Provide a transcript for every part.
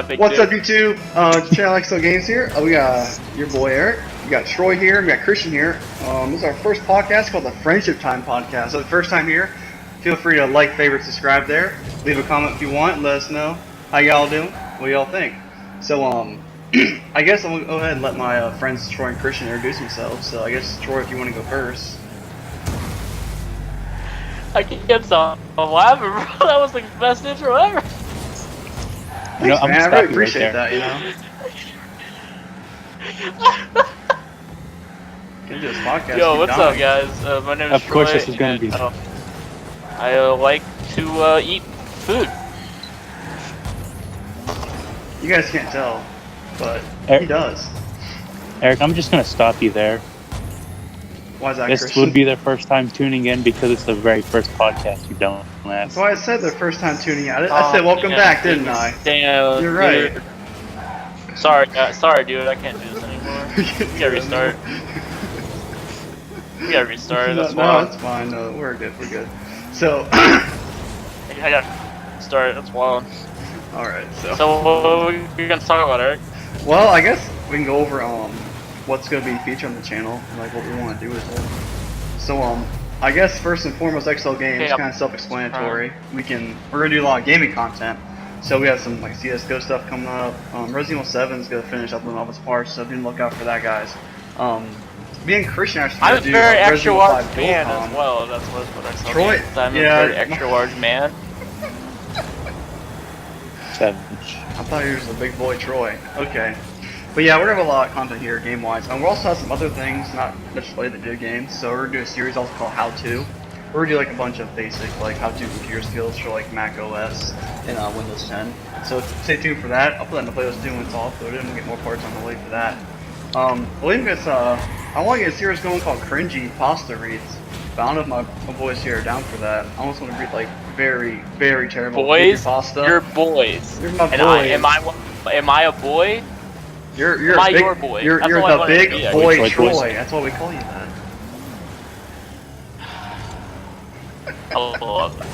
got big What's dick. up, YouTube? Channel XL Games here. We got your boy Eric. We got Troy here. We got Christian here. This is our first podcast called the Friendship Time Podcast. So the first time here, feel free to like, favorite, subscribe there. Leave a comment if you want. Let us know how y'all doing. What y'all think. So I guess I'm gonna go ahead and let my friends Troy and Christian introduce themselves. So I guess Troy, if you want to go first. I can't stop laughing, bro. That was the best intro ever. Thanks, man. I really appreciate that, you know. Can do this podcast. Yo, what's up, guys? My name is Troy. Of course, this is going to be. I like to eat food. You guys can't tell, but he does. Eric, I'm just going to stop you there. Why is that, This Christian? would be their first time tuning in because it's the very first podcast you've done with That's us. why I said their first time tuning in. I said welcome back, didn't I? Damn. You're right. Sorry, dude. I can't do this anymore. We gotta restart. We gotta restart. That's no, it's fine. No, we're good. We're good. So, I gotta start. That's wild. all right. So what are we gonna talk about, Eric? well, I guess we can go over what's going to be featured on the channel, and like what we want to do with it. So I guess first and foremost, XL Games, kind of self-explanatory. We're gonna do a lot of gaming content. So we have some like CS:GO stuff coming up. Resident Evil 7 is gonna finish up with all its parts, so be on the lookout for that, guys. Me and Christian actually I'm a do very Resident extra Evil large 5 man Dual-Com. as well. That's what I saw. Troy, I'm yeah, a very extra large man. Savage. I thought he was a big boy Troy. Okay. But yeah, we're gonna have a lot of content here game-wise. And we'll also have some other things, not necessarily the video games. So we're gonna do a series also called How To. We're gonna do like a bunch of basic like how to computer skills for like Mac OS and Windows 10. So stay tuned for that. I'll put that in the playlist too when it's all uploaded and we'll get more parts on the way for that. Well, even if I want to get a series going called Cringy Pasta Reads. But I don't know if my boys here are down for that. I almost want to read like very, very terrible Boys, pasta. you're boys. You're my And boys. am I a boy? You're Am I a big, your boy? You're That's the all I wanted to big be, boy Troy Troy. boys. That's why we call you that. I love it.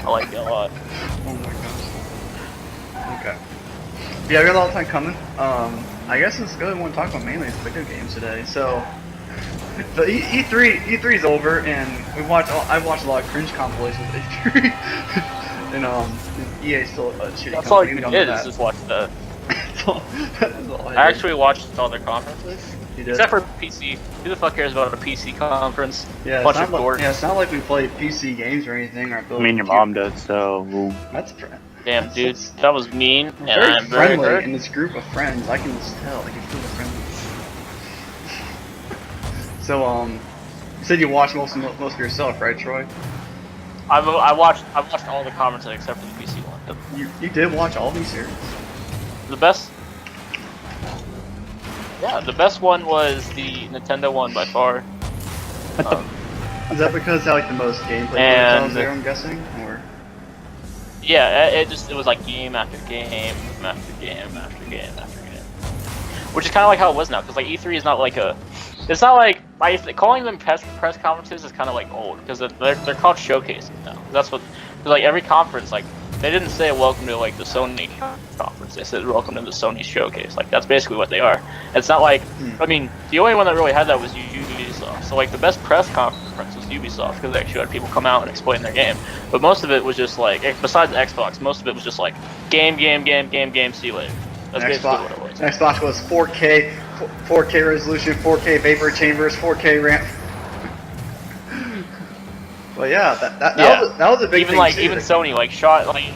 I like it a lot. Oh my gosh. Okay. Yeah, we got a lot of time coming. I guess it's good. We want to talk about mainly is video games today. So, the E3's over, and I've watched a lot of cringe compilations of E3. and EA's still a shitty That's all company. you did is just watch the. That's all I did. actually watched all their conferences. You did? Except for PC. Who the fuck cares about a PC conference? Yeah, Bunch of dorks. it's not like we play PC games or anything. Or I mean, your mom does, so. That's Damn, dude, that was mean, and very I'm very friendly hurt. in this group of friends. I can just tell. I can feel the friendly. So, you said you watched most of yourself, right, Troy? I watched all the conferences except for the PC one. You did watch all these series? The best. Yeah, the best one was the Nintendo one by far. Is that because it had like the most gameplay And- footage there? I'm guessing, or Yeah, it was like game after game after game after game after game, which is kind of like how it was now. Because like E3 is not like it's not like calling them press conferences is kind of like old because they're called showcases now. That's what like every conference like they didn't say welcome to like the Sony conference. They said welcome to the Sony showcase. Like that's basically what they are. It's not like I mean the only one that really had that was Ubisoft. So like the best press conference was Ubisoft because they actually had people come out and explain their game. But most of it was just like besides Xbox, most of it was just like game. See you later. That's basically what it was. Xbox was 4K resolution, 4K vapor chambers, 4K RAM. Well, yeah, that was a big even thing like too, even Sony like shot like.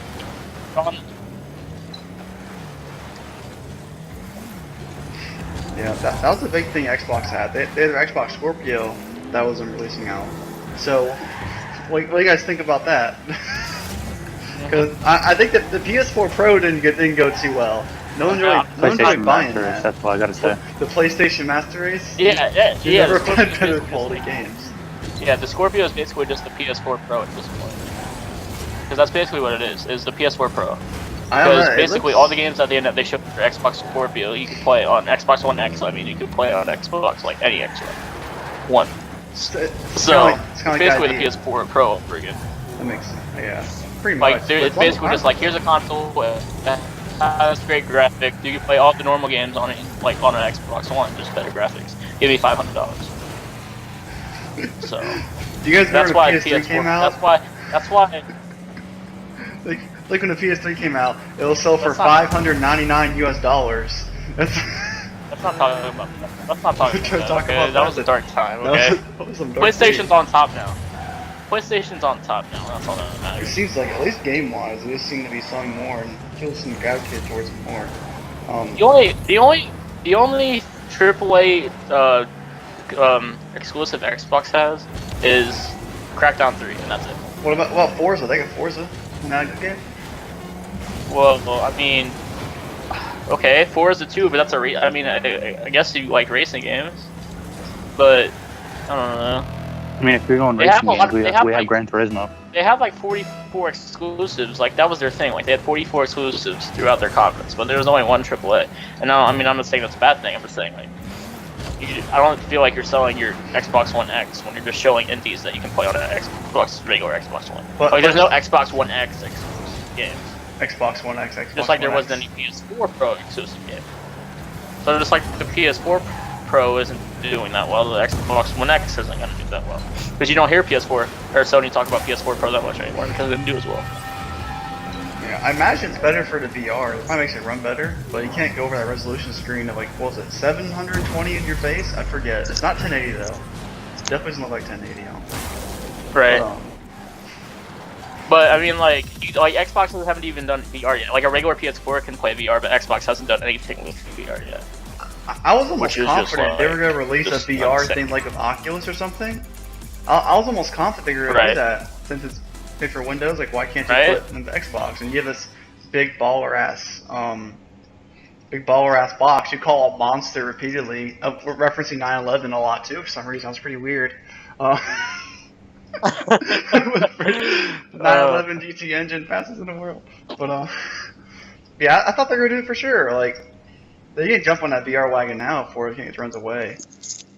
Yeah, that was the big thing Xbox had. They had their Xbox Scorpio that wasn't releasing out. So, what do you guys think about that? Because I think that the PS4 Pro didn't go too well. No one's really buying that. That's all I gotta say. The PlayStation Master Race? Yeah. You never the played Scorpio better is quality basically- games. Yeah, the Scorpio is basically just the PS4 Pro at this point. Because that's basically what it is the PS4 Pro. I don't Because know, basically all the games at the end that they showed for Xbox Scorpio, you could play on Xbox One X. I mean, you could play on Xbox, like any Xbox One. It's So, kinda like basically that the PS4 Pro over again. That makes sense. Yeah. Pretty much. Like, it's basically just like, here's a console that has great graphics. You can play all the normal games on it, like on an Xbox One, just better graphics. Give me $500. So. Do you guys remember That's why when the PS3 came out? That's why. Like when the PS3 came out, it'll sell for $599 US. That's. Let's not talk about that. Let's not talk about that. Talk Okay? about That was a dark time. That Okay. was some dark PlayStation's days. on top now. PlayStation's on top now. That's all that It matters. seems like, at least game-wise, it just seems to be selling more, and people seem to gravitate towards it more. The only AAA exclusive Xbox has is Crackdown 3, and that's it. What about Forza? They got Forza. Isn't that a good game? Well, I mean, okay, Forza 2, but that's I mean, I guess you like racing games, but I don't know. I mean, if you're going They have racing a lot games, of- we have Gran Turismo. They have like 44 exclusives, like that was their thing. Like they had 44 exclusives throughout their conference, but there was only one AAA. And now, I mean, I'm not saying that's a bad thing. I'm just saying like, I don't feel like you're selling your Xbox One X when you're just showing indies that you can play on an regular Xbox One. But- Like there's no Xbox One X exclusive games, Xbox One X, Xbox just like there One wasn't X. any PS4 Pro exclusive game. So just like the PS4 Pro isn't doing that well, the Xbox One X isn't going to do that well. Because you don't hear PS4 or Sony talk about PS4 Pro that much anymore because they didn't do as well. Yeah, I imagine it's better for the VR. It probably makes it run better, but you can't go over that resolution screen of like, what was it, 720 in your face? I forget. It's not 1080 though. It definitely doesn't look like 1080. I don't think. Right. But I mean, like Xboxes haven't even done VR yet. Like a regular PS4 can play VR, but Xbox hasn't done anything with VR yet. I was almost Which is just confident they were like- gonna release a just VR unsick. thing like with Oculus or something. I was almost confident they were gonna do Right. that since it's made for Windows. Like, why can't you Right. put it in the Xbox and you have this big baller ass box you call a monster repeatedly, referencing 9/11 a lot too for some reason. That was pretty weird. 9/11 GT engine fastest in the world, but yeah, I thought they were gonna do it for sure. Like, they can jump on that VR wagon now before it runs away,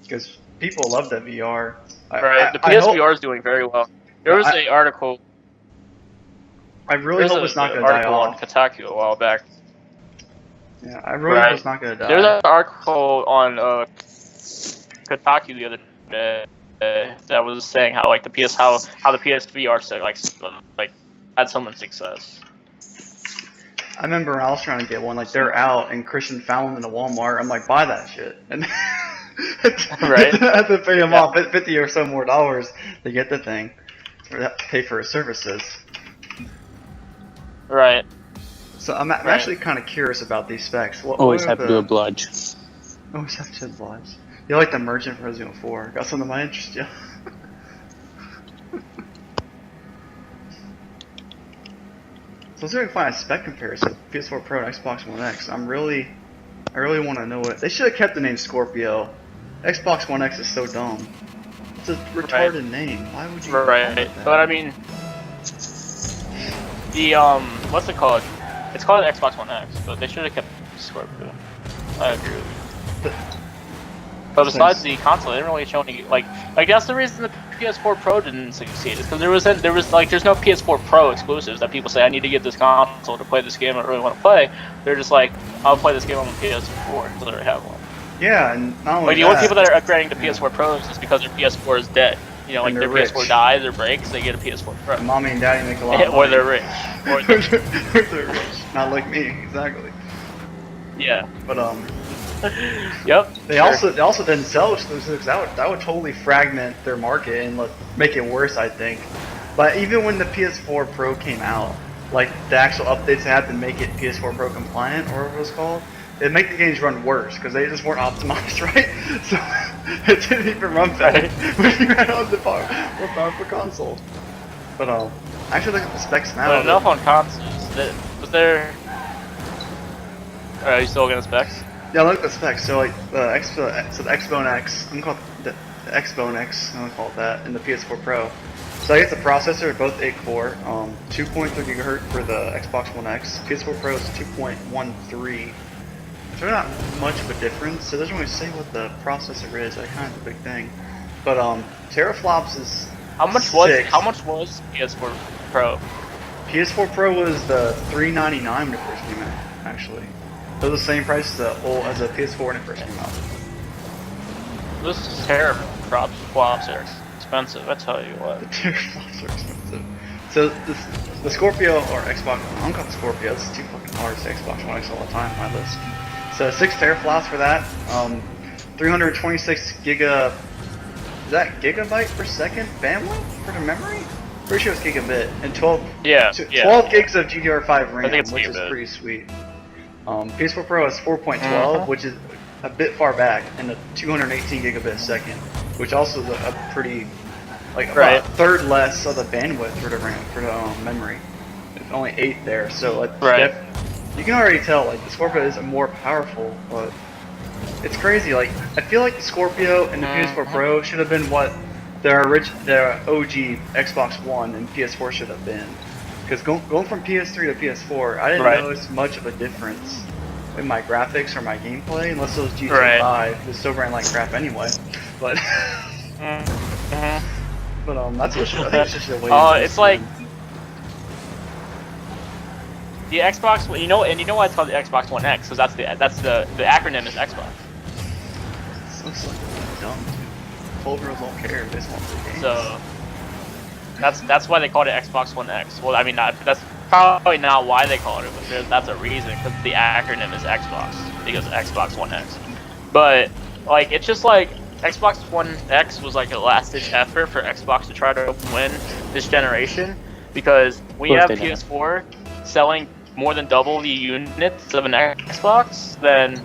because people love that VR. Right. The I hope- PSVR is doing very well. There was an article. I really There's hope a- it's not an gonna die article on off. Kotaku a while back. Yeah, I really Right. hope it's not gonna die. There's an article on Kotaku the other day that was saying how like the PSVR like had so much success. I remember when I was trying to get one, like they're out and Christian found them in the Walmart. I'm like, buy that shit. And Right. I had to pay him Yeah. off $50 or so more dollars to get the thing, or to pay for his services. Right. So I'm Right. actually kind of curious about these specs. Always what are have to the- oblige. Always have to oblige. You like the merchant for Resident Evil 4? Got something that might interest you. So let's see if we can find a spec comparison. PS4 Pro and Xbox One X. I really want to know it. They should have kept the name Scorpio. Xbox One X is so dumb. It's a retarded name. Why would you? call Right. it that? But I mean, the what's it called? It's called Xbox One X, but they should have kept Scorpio. I agree with you. But besides the console, they didn't really show any like that's the reason the PS4 Pro didn't succeed. Is because there's no PS4 Pro exclusives that people say I need to get this console to play this game I really want to play. They're just like I'll play this game on the PS4 until they have one. Yeah, and not only Like the that, only people that are upgrading to PS4 Pros is because their PS4 is dead. You know, like And their they're PS4 rich. dies or breaks, they get a PS4 Pro. mommy and daddy make a lot of money. Or they're rich. Or Or they're rich. Not like me, exactly. Yeah. But Yep. They sure. also didn't sell exclusives. That would totally fragment their market and make it worse, I think. But even when the PS4 Pro came out, like the actual updates they had to make it PS4 Pro compliant, or what it was called, it'd make the games run worse because they just weren't optimized right. So it didn't even run better when you had on the more powerful console. But actually look at the specs now. But enough on consoles. Was there? Are you still looking at specs? Yeah, look at the specs. So like the Xbone X, I'm gonna call it the Xbone X. I'm gonna call it that in the PS4 Pro. So I guess the processor are both 8-core, 2.3 GHz for the Xbox One X. PS4 Pro is 2.13. So not much of a difference. So it doesn't really say what the processor is. That's kind of the big thing. But teraflops is How much was PS4 Pro? PS4 Pro was the $399 when it first came out. Actually, it was the same price as the PS4 when it first came out. This teraflops are expensive. I tell you what. The teraflops are expensive. So the Scorpio or Xbox, I don't call it Scorpio. It's too fucking hard to say Xbox One X all the time on my list. So 6 teraflops for that. 326 giga. Is that gigabyte per second bandwidth for the memory? Pretty sure it's gigabit and 12 gigs of GDDR5 RAM, which is pretty sweet. PS4 Pro has 4.12, which is a bit far back, and a 218 gigabit a second, which also is a pretty, like about a third less of the bandwidth for the RAM for the memory. It's only 8 there, so like, you can already tell like the Scorpio is more powerful, but it's crazy. Like I feel like the Scorpio and the PS4 Pro should have been what the OG Xbox One and PS4 should have been. Because going from PS3 to PS4, I didn't notice much of a difference in my graphics or my gameplay, unless it was GTA 5. It still ran like crap anyway. But that's what I think it's just a way. It's like the Xbox. You know why it's called the Xbox One X? Because the acronym is Xbox. It looks like dumb. 12-year-olds don't care. They just want the games. So that's why they called it Xbox One X. Well, I mean, that's probably not why they call it, but that's a reason, because the acronym is Xbox, because Xbox One X. But like, it's just like Xbox One X was like a last-ditch effort for Xbox to try to win this generation, because we have PS4 selling more than double the units of an Xbox, then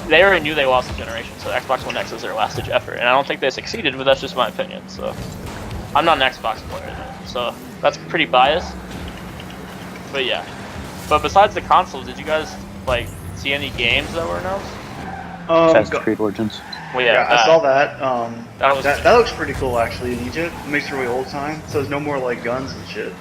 they already knew they lost the generation. So Xbox One X was their last-ditch effort, and I don't think they succeeded, but that's just my opinion. So I'm not an Xbox player, so that's pretty biased. But yeah. But besides the consoles, did you guys like see any games that were announced? Assassin's Creed Origins. Well, yeah, I saw that. That looks pretty cool actually in Egypt. It makes it really old time, so there's no more like guns and shit.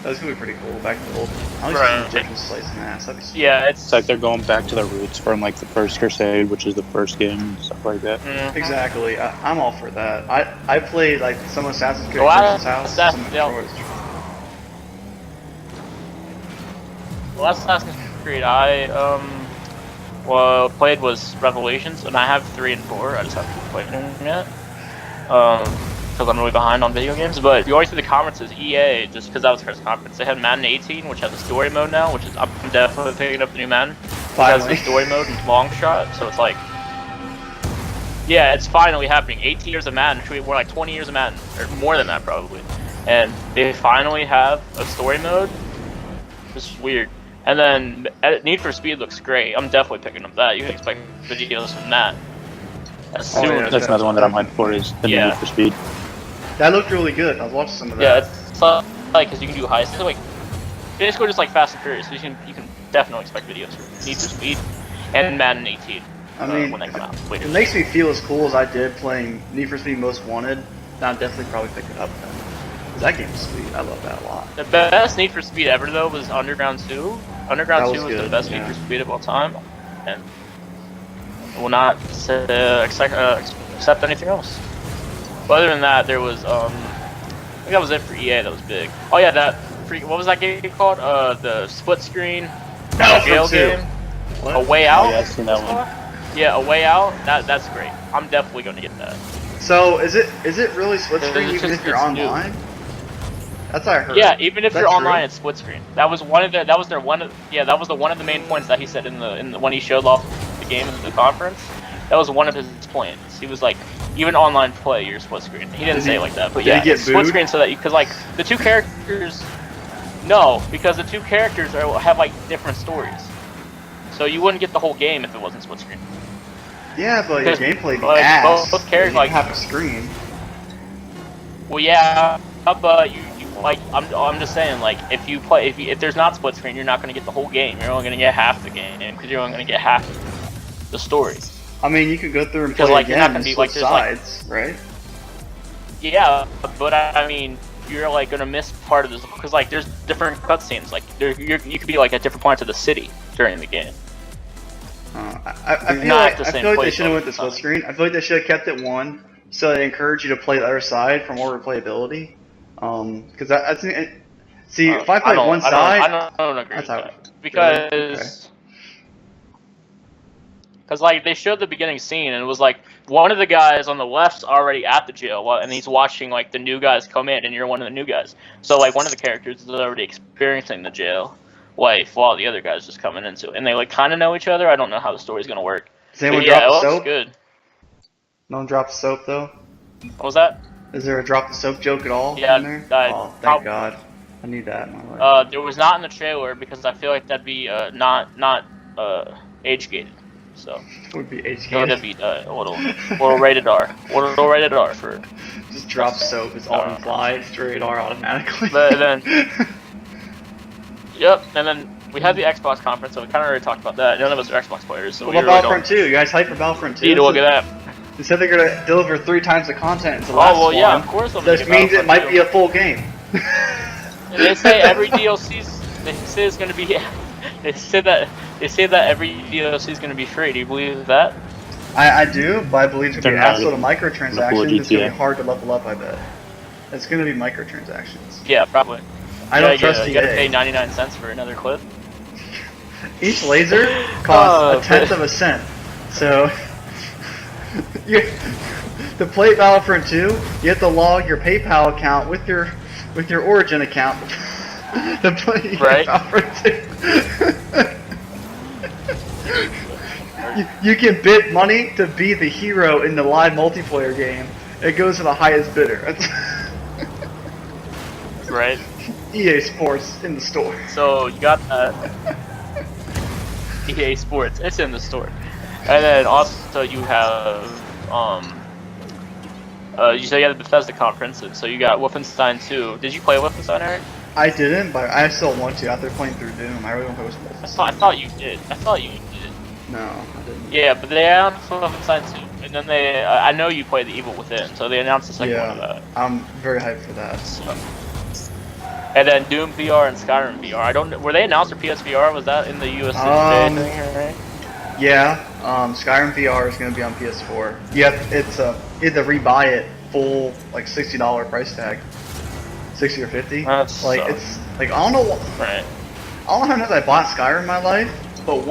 That's gonna be pretty cool. Back to the old. I like seeing Egyptians slicing ass. That'd be sweet. Yeah, it's like they're going back to their roots from like the first Crusade, which is the first game and stuff like that. Exactly. I'm all for that. I played like some Assassin's Creed Origins house. The last Assassin's Creed I played was Revelations, and I have 3 and 4. I just haven't played them yet. Because I'm really behind on video games. But you always see the conferences, EA, just because that was the first conference. They had Madden 18, which has a story mode now, which is I'm definitely picking up the new Madden. It has the story mode and long shot, so it's like, yeah, it's finally happening. 18 years of Madden, more like 20 years of Madden, or more than that probably. And they finally have a story mode. This is weird. And then Need for Speed looks great. I'm definitely picking up that. You can expect videos from that. That's another one that I'm hyped for, is the Need for Speed. That looked really good. I watched some of that. Yeah, it's like because you can do heists. It's like basically just like Fast and Furious. So you can definitely expect videos from Need for Speed and Madden 18. I mean, when they come out. It makes me feel as cool as I did playing Need for Speed Most Wanted. I'll definitely probably pick it up then. That game's sweet. I love that a lot. The best Need for Speed ever though was Underground 2. Underground 2 was the best Need for Speed of all time, and will not accept anything else. But other than that, there was I think that was it for EA. That was big. Oh yeah, what was that game called? The split screen jail game. What? A Way Out. Oh, yeah, I've seen that one. Yeah, A Way Out. That's great. I'm definitely going to get that. So is it really split screen even if you're online? That's what I heard. Yeah, even if you're online, true? it's split screen. That was one of the main points that he said in the when he showed off the game in the conference. That was one of his points. He was like, even online play, you're split screen. He didn't say it like that, but yeah, get split screen so that because like the two characters, because the two characters have like different stories, so you wouldn't get the whole game if it wasn't split screen. Yeah, but your gameplay be ass. Both characters like have a screen. Well, yeah, but you like I'm just saying, like if there's not split screen, you're not going to get the whole game. You're only going to get half the game because you're only going to get half the story. I mean, you could go through and play again and switch sides, right? Yeah, but I mean, you're like going to miss part of this because like there's different cutscenes. Like you could be like at different points of the city during the game. I feel like they should have went to split screen. I feel like they should have kept it one, so they encourage you to play the other side for more replayability. Because See, if I play one side, I don't agree with that's how. that because like they showed the beginning scene and it was like one of the guys on the left's already at the jail and he's watching like the new guys come in and you're one of the new guys. So like one of the characters is already experiencing the jail life while the other guy's just coming into it, and they like kind of know each other. I don't know how the story's gonna work. Does anyone But yeah, drop the it looks soap? good. No one dropped the soap though. What was that? Is there a drop the soap joke at all Yeah, in there? I- Oh, thank God. I need that in my life. There was not in the trailer because I feel like that'd be not age gated. So It would be it HK. would be a little rated R, little rated R for. Just drop soap. It's all implied. Straight R automatically. But then, yep, and then we had the Xbox conference, so we kind of already talked about that. None of us are Xbox players, so What we about really Battlefront 2? You guys hyped for Battlefront 2? need to look at that. They said they're gonna deliver 3 times the content as the last Oh well, yeah, one. of course. This means it might be a full game. And they say every DLC's. They say it's gonna be. They say that every DLC is gonna be free. Do you believe that? I do, but I believe it's gonna be They're an not absolute microtransactions. It's gonna GTA. be hard to level up. I bet it's gonna be microtransactions. Yeah, probably. I don't trust You gotta pay EA. 99 cents for another clip. Each laser costs Oh, 1/10 of a cent. So to play Battlefront 2, you have to log your PayPal account with your Origin account to play Right. Battlefront 2. You can bid money to be the hero in the live multiplayer game. It goes to the highest bidder. Right. EA Sports in the store. So you got EA Sports. It's in the store, and then also you have you said you had the Bethesda conference, and so you got Wolfenstein 2. Did you play Wolfenstein, Eric? I didn't, but I still want to. After playing through Doom, I really want to play with I thought you did. I thought you did. No, I didn't. Yeah, but they announced Wolfenstein 2, and then they. I know you play The Evil Within, so they announced the second one of that. I'm very hyped for that. So. And then Doom VR and Skyrim VR. I don't. Were they announced for PSVR? Was that in the US thing? Right? Yeah, Skyrim VR is gonna be on PS4. Yep, it's you have to rebuy it full like $60 price tag, 60 or 50. That's Like sucks. it's like I don't know. Right. I don't know how many times I bought Skyrim in my life, but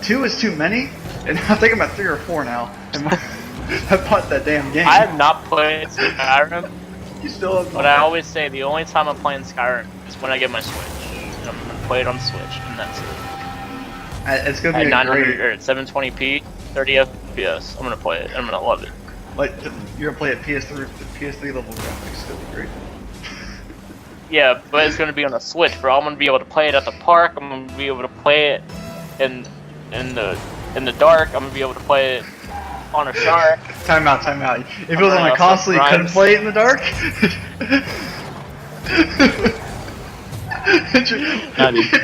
2 is too many, and I think I'm at 3 or 4 now. And I bought that damn game. I have not played Skyrim, You still have. but I always say the only time I'm playing Skyrim is when I get my Switch. And I'm gonna play it on Switch, and that's it. It's gonna At be a 900 great. or at 720p, 30 FPS. I'm gonna play it. I'm gonna love it. Like you're gonna play at PS3 level graphics. It's gonna be great. Yeah, but it's gonna be on a Switch, bro. I'm gonna be able to play it at the park. I'm gonna be able to play it in the dark. I'm gonna be able to play it on a shark. Time out. If it was on a console, you couldn't play it in the dark.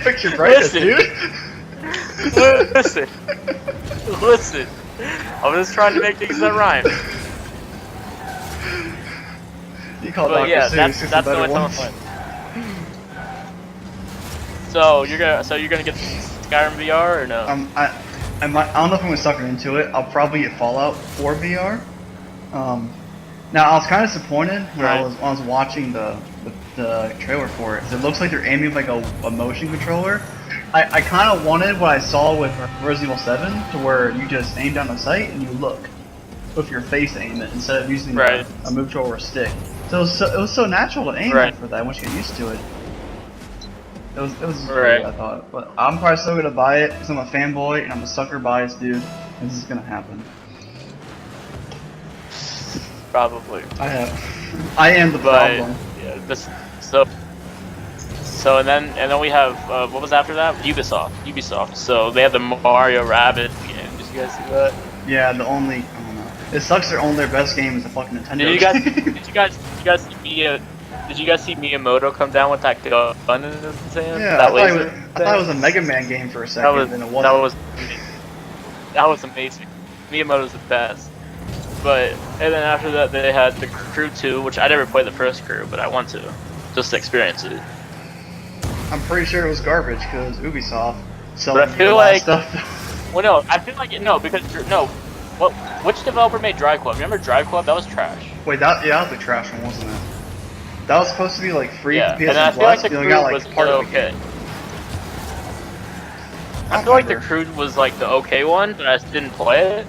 Picture brightness, Listen. dude. Listen. I'm just trying to make things that rhyme. You call But Dr. yeah, Seuss, that's it's the better only time I'm ones. playing. So you're gonna get Skyrim VR or no? I don't know if I'm gonna sucker into it. I'll probably get Fallout 4 VR. Now I was kind of disappointed when I was watching the trailer for it. 'Cause it looks like they're aiming like a motion controller. I kind of wanted what I saw with Resident Evil 7, to where you just aim down the sight and you look with your face aim it instead of using a move controller or a stick. So it was so natural to aim at for that once you get used to it. It was great, I thought. But I'm probably still gonna buy it because I'm a fanboy and I'm a sucker bias dude. And this is gonna happen. Probably. I am the problem. Yeah, so and then we have what was after that? Ubisoft. So they have the Mario Rabbids game. Did you guys see that? Yeah, I don't know. It sucks. Their best game is the fucking Nintendo. Did you guys see Miyamoto come down with that gun in his hand? Yeah, I thought it was a Mega Man game for a second, and it wasn't. That was amazing. Miyamoto's the best. But and then after that they had the Crew 2, which I never played the first Crew, but I want to just experience it. I'm pretty sure it was garbage because Ubisoft But selling I feel a lot of like stuff. well, no, I feel like which developer made Drive Club? Remember Drive Club? That was trash. Wait, that was the trash one, wasn't it? That was supposed to be like free Yeah, for and I PS feel like Plus. the You only Crude got was like part of the okay. game. I feel like the Crude was like the okay one, but I just didn't play it.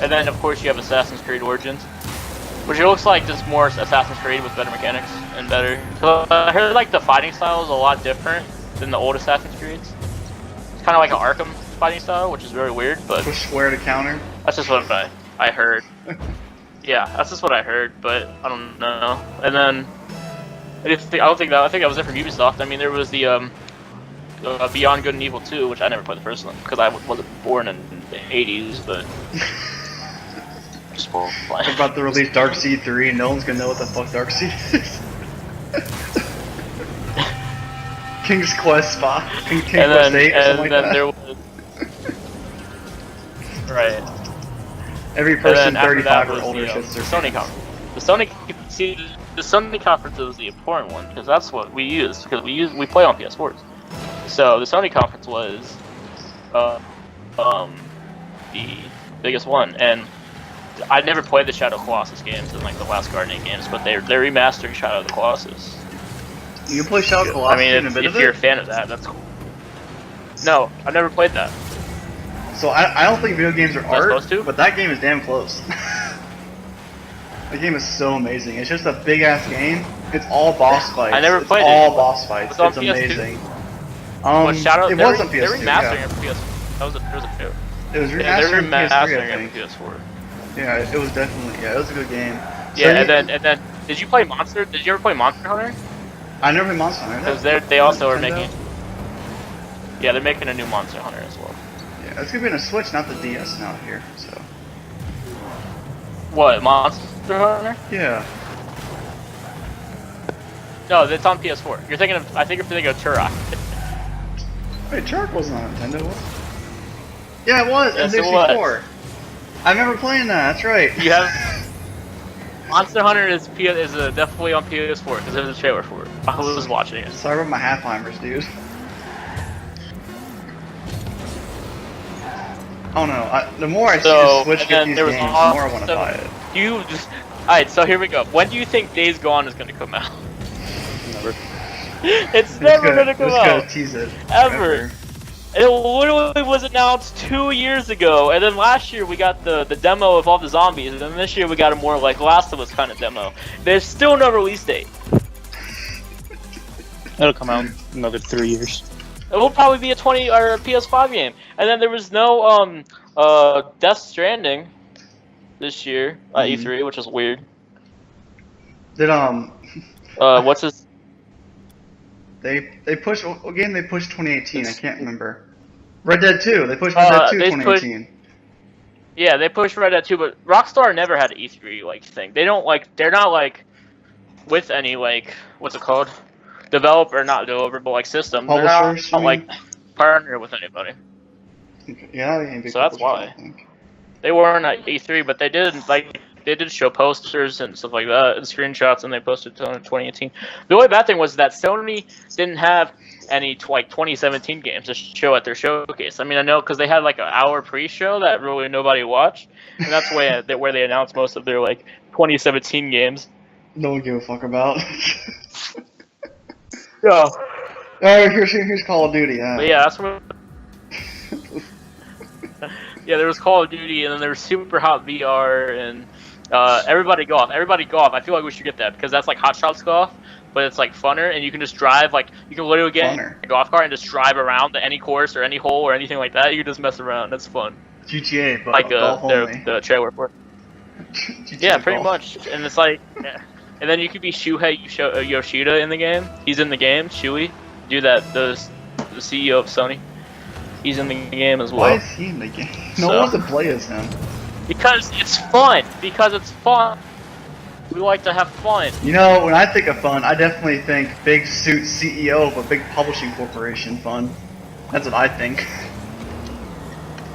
And then of course you have Assassin's Creed Origins, which it looks like just more Assassin's Creed with better mechanics and better. So I heard like the fighting style is a lot different than the old Assassin's Creeds. It's kind of like an Arkham fighting style, which is very weird, but Push square to counter. that's just what I heard. Yeah, that's just what I heard, but I don't know. And then I think that was it from Ubisoft. I mean, there was the Beyond Good and Evil 2, which I never played the first one because I wasn't born in the 80s, but just won't play. We're about to release Darkseid 3 and no one's gonna know what the fuck Darkseid is. King's Quest 5, King's Quest 8 or something like that. There was right. Every And then person after 35 that or was older the shits their Sony pants. conference. The Sony conference is the important one because that's what we use because we play on PS4s. So the Sony conference was the biggest one, and I never played the Shadow of the Colossus games and like the last Guardian games, but they're remastering Shadow of the Colossus. You can play Shadow of the Colossus I mean, in a bit if of you're a it? fan of that, that's cool. No, I've never played that. So I don't think video games are I art, supposed to? but that game is damn close. That game is so amazing. It's just a big ass game. It's all boss fights. I never played it's it. all boss fights. It's on It's PS2. amazing. But Shadow, it they're, was on PS2. they're remastering Yeah. it for PS4. That was a joke. It was Yeah, they're remastered on PS3, remastering I it think. for PS4. Yeah, it was definitely. Yeah, it was a good game. So Yeah, you- and then did you play Monster? Did you ever play Monster Hunter? I never played Monster Hunter. Because they also are Nintendo? making. Yeah, they're making a new Monster Hunter as well. Yeah, it's gonna be on a Switch, not the DS now here. So. What, Monster Hunter? Yeah. No, it's on PS4. You're thinking of. I think you're thinking of Turok. Wait, Turok wasn't on Nintendo, was it? Yeah, it was. Yes, it N64. I remember playing that. That's right. You have. Monster Hunter is definitely on PS4 because there's a trailer for it. I was watching it. Sorry about my Halfheimers, dude. Oh no, the more I see the Switch and get then these there was games, the more I want to also- buy it. You just. Alright, so here we go. When do you think Days Gone is gonna come out? Never. It's never gonna come Just out. gotta tease it. Ever. It literally was announced 2 years ago, and then last year we got the demo of all the zombies, and then this year we got a more like Last of Us kind of demo. There's still no release date. It'll come out in another 3 years. It will probably be a 20 or a PS5 game. And then there was no Death Stranding this year at E3, which is weird. Did What's his? they pushed what game they pushed 2018? I can't remember. Red Dead 2. They pushed Red Dead 2 they 2018. Yeah, they pushed Red Dead 2, but Rockstar never had an E3 like thing. They don't like. They're not like with any like what's it called? Developer, not developer, but like system. They're Publishers, not you like partner with anybody. Okay. Yeah, they ain't big So that's publishers, why. I think. They weren't at E3, but they did show posters and stuff like that and screenshots, and they posted it on 2018. The only bad thing was that Sony didn't have any 2017 games to show at their showcase. I mean, I know because they had like an hour pre-show that really nobody watched, and that's where they announced most of their like 2017 games. No one give a fuck about. Yeah. Alright, here's Call of Duty. But yeah, that's what. Yeah, there was Call of Duty, and then there was Super Hot VR, and Everybody Golf. Everybody Golf. I feel like we should get that because that's like Hot Shots Golf, but it's like funner, and you can just drive like you can literally get Funner. a golf cart and just drive around to any course or any hole or anything like that. You can just mess around. That's fun. GTA, but Like golf only. the trailer for. GTA Yeah, pretty golf. much. And it's like, yeah. And then you could be Shuhei Yoshida in the game. He's in the game. Shui, do that. The CEO of Sony. He's in the game as well. Why is he in the game? No one wants to play as him. Because it's fun. Because it's fun. We like to have fun. You know, when I think of fun, I definitely think big suit CEO of a big publishing corporation fun. That's what I think.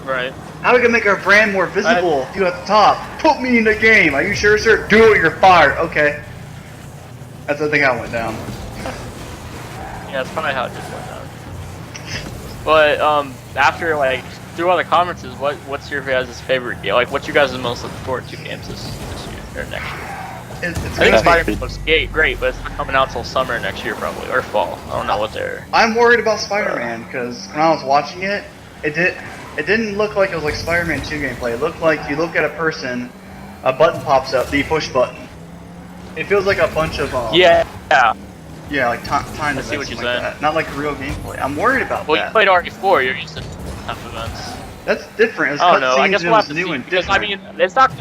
Right. How we can make our brand more visible? You at the top. Put me in the game. Are you sure, sir? Do it. You're fired. Okay. That's the thing I went down. Yeah, that's probably how it just went down. But after like through all the conferences, what's your guys' favorite game? Like, what's your guys' most looking forward to games this year or next year? It's I think gonna Spider-Man looks great, but it's not coming out till summer next year probably, or fall. I don't know what they're. I'm worried about Spider-Man because when I was watching it, it didn't look like it was like Spider-Man 2 gameplay. It looked like you look at a person, a button pops up, then you push button. It feels like a bunch of Yeah. yeah, like time I events see what you're like saying. that. Not like real gameplay. I'm worried about Well, that. you played RE4, you're used to time events. That's different. It's I don't know. I guess cutscenes we'll have to and new see and because I different. mean, it's not.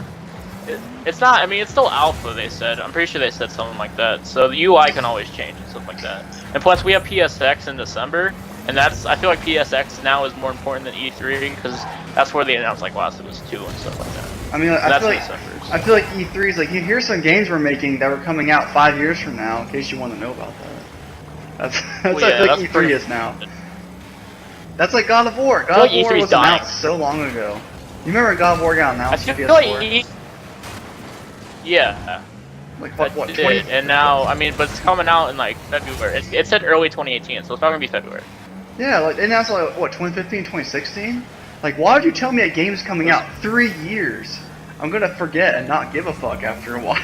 It's not. I mean, it's still alpha. They said. I'm pretty sure they said something like that. So the UI can always change and stuff like that. And plus, we have PSX in December, and that's. I feel like PSX now is more important than E3 because that's where they announced like Last of Us 2 and stuff like that. I mean, And that's in December. I feel like E3 is like here's some games we're making that were coming out 5 years from now. In case you want to know about that. That's Well, what yeah, I feel like that's E3 pretty- is now. That's like God of War. feel God like of War E3 's was dying. announced so long ago. You remember when God of War got I announced? feel for like PS4? yeah. Like But what? it 20? did, and now I mean, but it's coming out in like February. It said early 2018, so it's not gonna be February. Yeah, like they announced like what 2015, 2016. Like, why would you tell me a game's coming out 3 years? I'm gonna forget and not give a fuck after a while.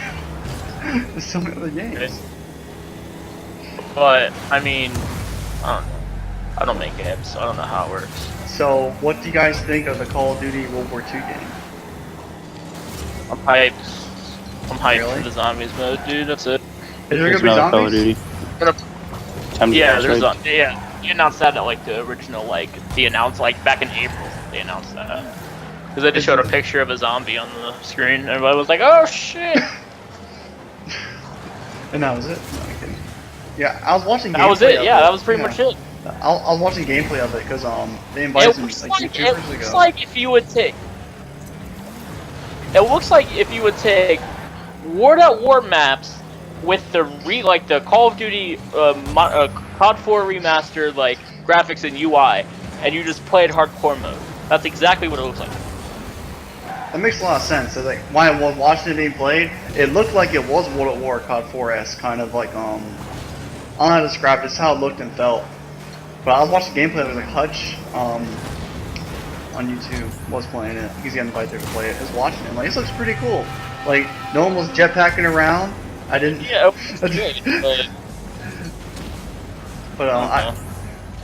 There's so many other games. But I mean, I don't know. I don't make games, so I don't know how it works. So, what do you guys think of the Call of Duty World War II game? I'm hyped. I'm hyped Really? for the zombies mode, dude. That's it. Is there There's gonna be another Call of zombies? Duty. Time to Yeah, pass, there's right? yeah. You announced that at like the original the announced like back in April. They announced that because they just showed a picture of a zombie on the screen. Everybody was like, "Oh shit!" And that was it. No, I'm kidding. Yeah, I was watching. That was gameplay it. of Yeah, that was pretty much it. I was watching gameplay of it because they invited some It like YouTubers to looks go. like if you would take. It looks like if you would take War maps with the the Call of Duty COD 4 remastered like graphics and UI, and you just played hardcore mode. That's exactly what it looks like. That makes a lot of sense. So, like, when I was watching it being played, it looked like it was World at War COD 4S, kind of like I don't know how to describe it. It's how it looked and felt. But I was watching gameplay. It was like Hutch on YouTube was playing it. He's getting invited there to play it. I was watching it. Like, this looks pretty cool. Like, no one was jetpacking around. I didn't. Yeah, it was good, but But I don't know.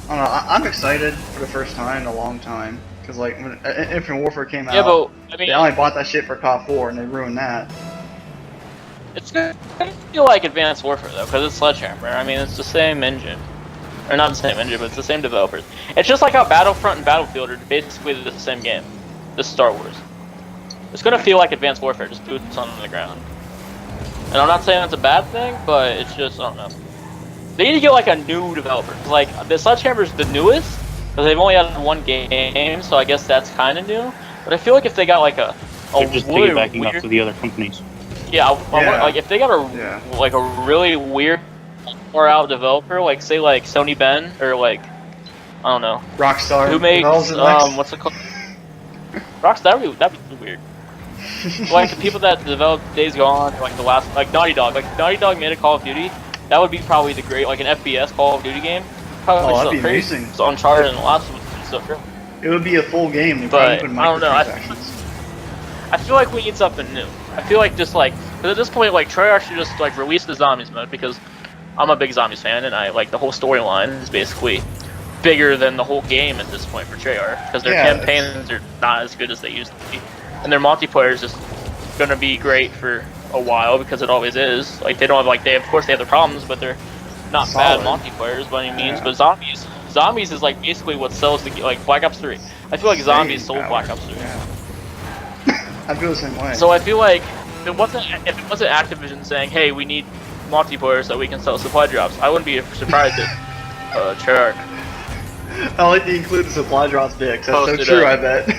don't know. I'm excited for the first time in a long time. Because like when Infinite Warfare came out, Yeah, but I mean, they only bought that shit for COD 4 and they ruined that. it's gonna feel like Advanced Warfare though, because it's Sledgehammer. I mean, it's the same engine, or not the same engine, but it's the same developers. It's just like how Battlefront and Battlefield are basically the same game. This is Star Wars. It's gonna feel like Advanced Warfare, just boots on the ground. And I'm not saying it's a bad thing, but it's just I don't know. They need to get like a new developer. 'Cause, like the Sledgehammer's the newest, because they've only had one game, so I guess that's kind of new. But I feel like if they got like a They're just really piggybacking weird, off of the other companies. yeah, Yeah. like if they got Yeah. like a really weird or out developer, like say like Sony Ben or like I don't know Rockstar. who makes develops it next. what's it called? Rockstar, that'd be weird. Like the people that developed Days Gone, or, like the last, like Naughty Dog. Like Naughty Dog made a Call of Duty. That would be probably the great, like an FPS Call of Duty game. Probably Oh, that'd be crazy. amazing. So Uncharted and lots of stuff. Great. It would be a full game. They But, probably put I don't know, microtransactions. I feel like we need something new. I feel like just like, because at this point, like Treyarch should just like release the zombies mode because I'm a big zombies fan and I like the whole storyline is basically bigger than the whole game at this point for Treyarch because their Yeah, campaigns are not as good as they used to be, and their multiplayer is just gonna be great for a while because it always is. Like they don't have like of course they have their problems, but they're not Solid. bad multiplayers by any means. Yeah. But zombies is like basically what sells the like Black Ops 3. I feel like zombies sold Power. Black Ops 3. Yeah. I feel the same way. So I feel like if it wasn't Activision saying, "Hey, we need multiplayer so we can sell supply drops," I wouldn't be surprised if Treyarch I like to include the supply drops bit. 'Cause that's so Posted true. up. I bet.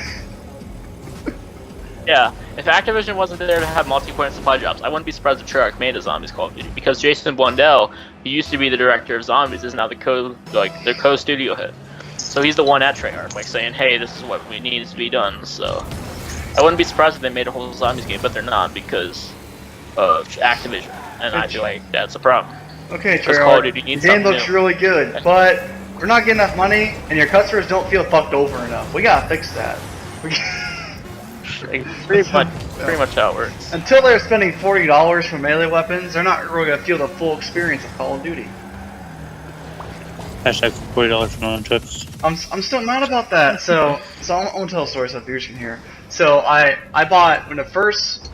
Yeah, if Activision wasn't there to have multiplayer and supply drops, I wouldn't be surprised if Treyarch made a Zombies Call of Duty because Jason Blundell, who used to be the director of Zombies, is now the co-studio head. So he's the one at Treyarch, like saying, "Hey, this is what we need to be done." So I wouldn't be surprised if they made a whole Zombies game, but they're not because of Activision, and I feel like that's a problem. Okay, Because Call of Treyarch, Duty the needs game something looks new. really good, but we're not getting enough money, and your customers don't feel fucked over enough. We gotta fix that. Like, pretty much how it works. Until they're spending $40 for melee weapons, they're not really gonna feel the full experience of Call of Duty. Hashtag $40 for nunchucks. I'm still mad about that. So I'm gonna tell a story so viewers can hear. So I bought when the first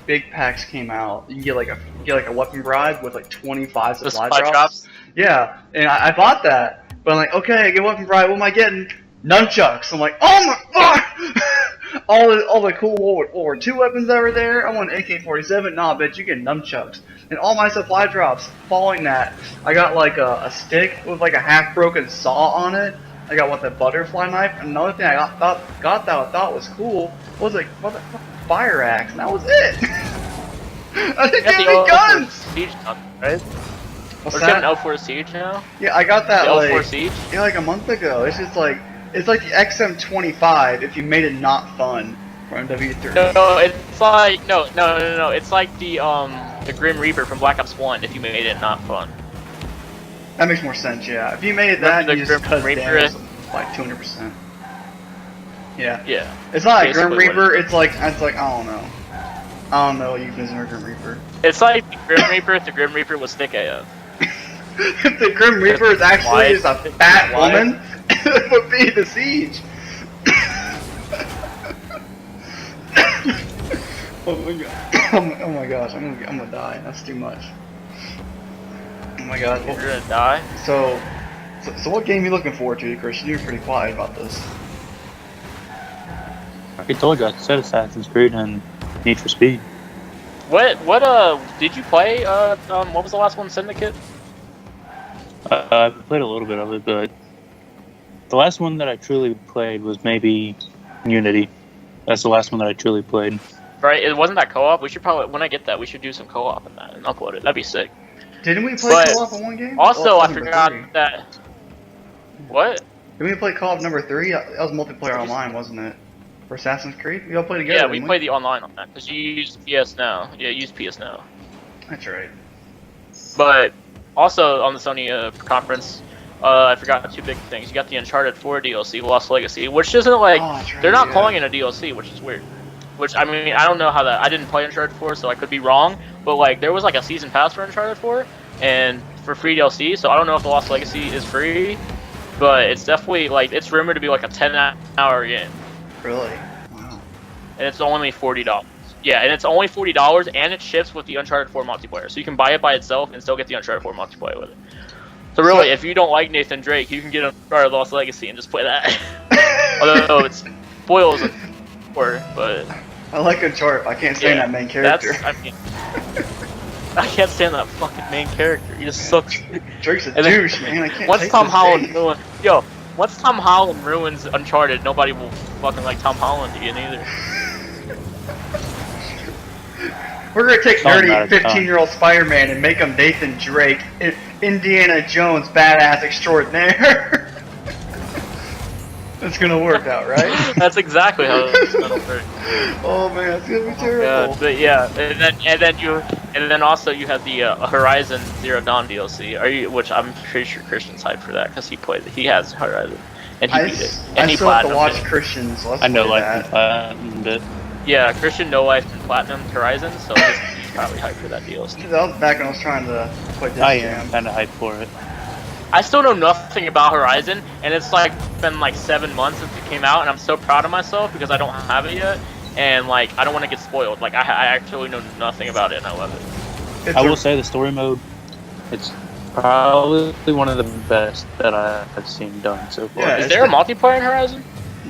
big packs came out. You get like a weapon bribe with like 25 supply drops. Yeah, and I bought that. But I'm like, okay, I get weapon bribe. What am I getting? Nunchucks. I'm like, oh my fuck! all the cool World War II weapons that were there. I want AK-47. Nah, bitch, you get nunchucks. And all my supply drops following that, I got like a stick with like a half-broken saw on it. I got the butterfly knife. And another thing I thought that I thought was cool was like what the fire axe. And that was it. I didn't get any guns. Siege, right? What's We're that? getting L4 Siege now. Yeah, I got that the like L4 Siege. Yeah, like a month ago. It's just like it's like the XM25 if you made it not fun from MW3. No, it's like no. It's like the Grim Reaper from Black Ops 1 if you made it not fun. That makes more sense, yeah. If you made it that, the you just cut Grim damage Reaper? like 200%. Yeah. Yeah. It's not like Grim Basically Reaper. It's like I don't know. I don't know. You've been in a Grim Reaper. It's like the Grim Reaper if the Grim Reaper was thick AF. If the Grim Reaper is actually just a fat woman, it would be the Siege. Oh my god! Oh my gosh! I'm gonna die. That's too much. Oh my god! You're gonna die. So what game are you looking forward to, Christian? You're pretty quiet about this. I told you I said Assassin's Creed and Need for Speed. What did you play? What was the last one? Syndicate? I played a little bit of it, but the last one that I truly played was maybe Unity. That's the last one that I truly played. Right? It wasn't that co-op. We should probably, when I get that, we should do some co-op in that and upload it. That'd be sick. Didn't we play But co-op in one game? Also, Oh, I number forgot 3. that. What? Didn't we play co-op number 3? That was multiplayer online, wasn't it? For Assassin's Creed? We all played together. Yeah, we didn't played the online on that because you use PS Now. Yeah, you use PS Now. That's right. But also on the Sony conference, I forgot 2 big things. You got the Uncharted 4 DLC, Lost Legacy, which isn't like Oh, that's right, they're not yeah. calling it a DLC, which is weird. Which I mean, I don't know how that. I didn't play Uncharted 4, so I could be wrong. But like, there was like a season pass for Uncharted 4, and for free DLC. So I don't know if the Lost Legacy is free, but it's definitely like it's rumored to be like a 10-hour game, Really? Wow. and it's only $40. Yeah, and it's only $40, and it ships with the Uncharted 4 multiplayer. So you can buy it by itself and still get the Uncharted 4 multiplayer with it. So really, if you don't like Nathan Drake, you can get Uncharted Lost Legacy and just play that. Although it spoils it, but I like Uncharted. I can't stand that main character. I mean, I can't stand that fucking main character. He just sucks. Drake's a And then- douche, man. I can't Once take Tom this Holland game. once Tom Holland ruins Uncharted, nobody will fucking like Tom Holland again either. We're gonna take Oh, not nerdy a ton. 15-year-old Spider-Man and make him Nathan Drake, Indiana Jones badass extraordinaire. It's gonna work out, right? That's exactly how it's gonna work. Oh man, it's gonna be terrible. But yeah, and then also you have the Horizon Zero Dawn DLC. Which I'm pretty sure Christian's hyped for that because he has Horizon and he beat it and I he still have to platinumed watch it. Christians. Let's I know play like that. bit. Yeah, Christian No Life and Platinum Horizon, so he's probably hyped for that DLC. That was back when I was trying to play Disc I Jam. am kind of hyped for it. I still know nothing about Horizon, and it's like been like 7 months since it came out, and I'm so proud of myself because I don't have it yet, and like I don't want to get spoiled. Like I actually know nothing about it, and I love it. It's I a- will say the story mode, it's probably one of the best that I've seen done so far. Yeah, Is there a multiplayer in Horizon?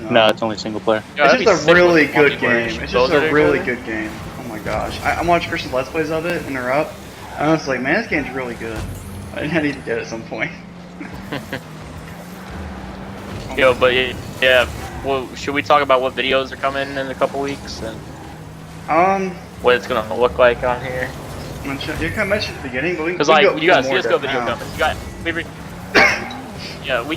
No, it's only single player. Yo, that'd It's be just a sick really with good multiplayer. game. It's Build just a it really together. good game. Oh my gosh. I'm watching Christian's Let's Plays of it, and they're up. And I was like, man, this game's really good. I need to get it at some point. Yo, but yeah, well, should we talk about what videos are coming in a couple weeks and what it's gonna look like on here? You kind of mentioned at the beginning, but we Because can like go you got a more CS:GO depth video now. coming. Yeah, we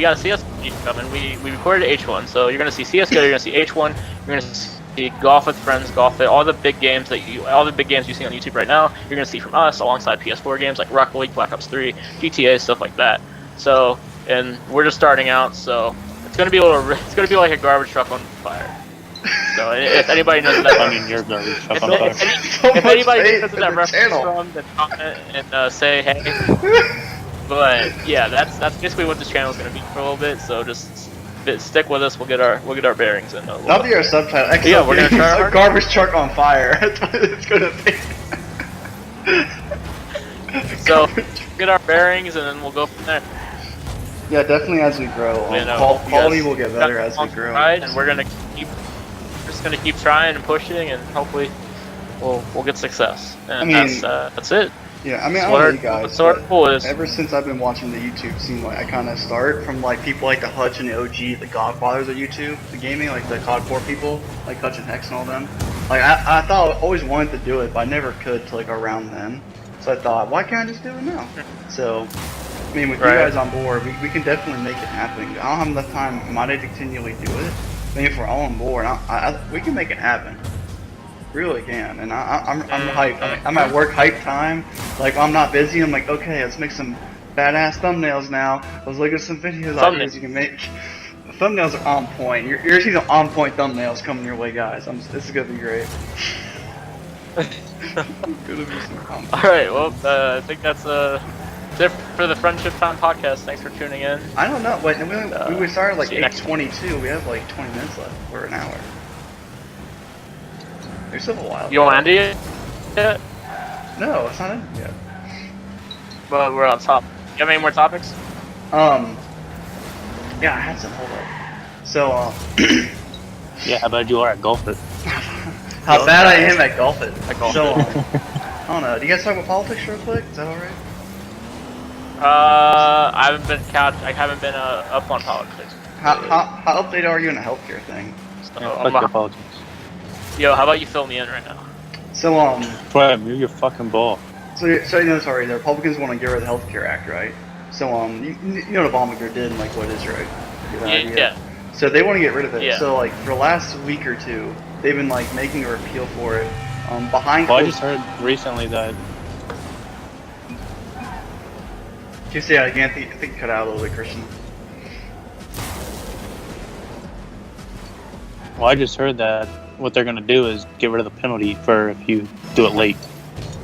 got a CS:GO video coming. We recorded H1, so you're gonna see CS:GO, you're gonna see H1, you're gonna see Golf with Friends, Golf It, all the big games you see on YouTube right now. You're gonna see from us alongside PS4 games like Rocket League, Black Ops 3, GTA, stuff like that. So, and we're just starting out, so it's gonna be like a garbage truck on fire. So if anybody knows that, I mean, you're garbage. Shut if, up, if, sorry. any, if anybody knows in that the reference channel. from, then comment and say hey. But yeah, that's basically what this channel is gonna be for a little bit. So just stick with us. We'll get our bearings in. That'll be our subtitle. But yeah, we're gonna try our a hardest. garbage truck on fire. That's what it's gonna be. So get our bearings and then we'll go from there. Yeah, definitely as we grow. You know, Quality you guys will get better got as we along grow. ride, and we're just gonna keep trying and pushing, and hopefully we'll get success. And I mean, that's it. Yeah, I mean, I So don't what know our- you guys, so our but goal is- ever since I've been watching the YouTube scene, like I kind of start from like people like the Hutch and the OG, the Godfathers of YouTube, the gaming, like the COD 4 people, like Hutch and Hex and all them. Like I thought I always wanted to do it, but I never could till like around then. So I thought, why can't I just do it now? So, I mean, with you guys on board, we can definitely make it happen. I don't have enough time in my day to continually do it. But if we're all on board, we can make it happen. Really can, and I'm hyped. I'm at work hype time. Like I'm not busy. I'm like, okay, let's make some badass thumbnails now. Let's look at some videos ideas you can make. The thumbnails are on point. You're seeing some on point thumbnails coming your way, guys. This is gonna be great. All right, well, I think that's it for the Friendship Time podcast. Thanks for tuning in. I don't know. Wait, we started like see you next 8:22. We have like 20 minutes left, or an hour. There's still a while. You want to end it yet? No, it's not in yet. Well, we're on top. You have any more topics? Yeah, I had some. Hold up. So, Yeah, how about you are at golf it? how bad I am at golf it. So, it. I don't know. Do you guys talk about politics real quick? Is that alright? I haven't been up on politics. How updated are you in the healthcare thing? So, Fuck your politics. yo, how about you fill me in right now? So, Fred, move your fucking ball. so you know, sorry, the Republicans want to get rid of the Healthcare Act, right? So, you know what Obamacare did and like what it is, right? You get that idea? Yeah. So they want to get rid of it. Yeah. So like for the last week or two, they've been like making a repeal for it. Behind. Well, I closed- just heard recently that. Can you say that again? I think you cut out a little bit, Christian. Well, I just heard that what they're gonna do is get rid of the penalty for if you do it late.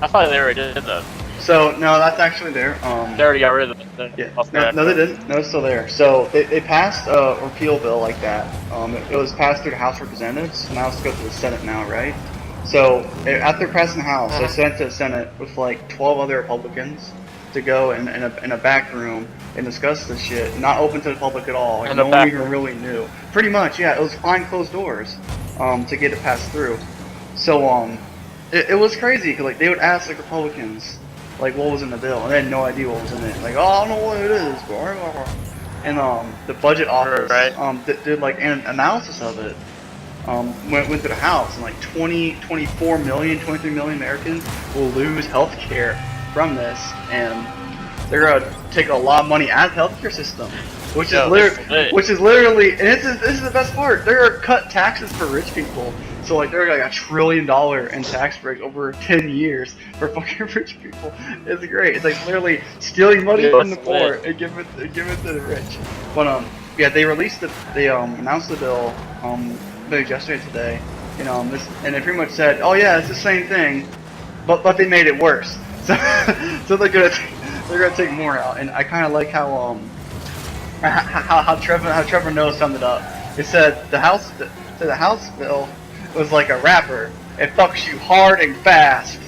I thought they already did that. So no, that's actually there. They already got rid of it. Yeah. No, they didn't. No, it's still there. So they passed a repeal bill like that. It was passed through the House of Representatives. Now it's go to the Senate now, right? So after passing the House, they sent it to the Senate with like 12 other Republicans to go in a back room and discuss this shit. Not open to the public at all. Like, no one even really knew. Pretty much, yeah. It was behind closed doors to get it passed through. So it was crazy because like they would ask like Republicans like what was in the bill, and they had no idea what was in it. Like, oh, I don't know what it is. And the budget office did like an analysis of it. Went to the House, and like 23 million Americans will lose health care from this, and they're gonna take a lot of money out of the healthcare system, which is literally, and this is the best part. They're gonna cut taxes for rich people. So like they're like $1 trillion in tax breaks over 10 years for fucking rich people. It's great. It's like literally stealing money from the poor and give it to the rich. But yeah, they announced the bill maybe yesterday or today. And they pretty much said, oh yeah, it's the same thing, but they made it worse. So they're gonna take more out. And I kind of like how Trevor Noah summed it up. It said the House bill was like a rapper. It fucks you hard and fast.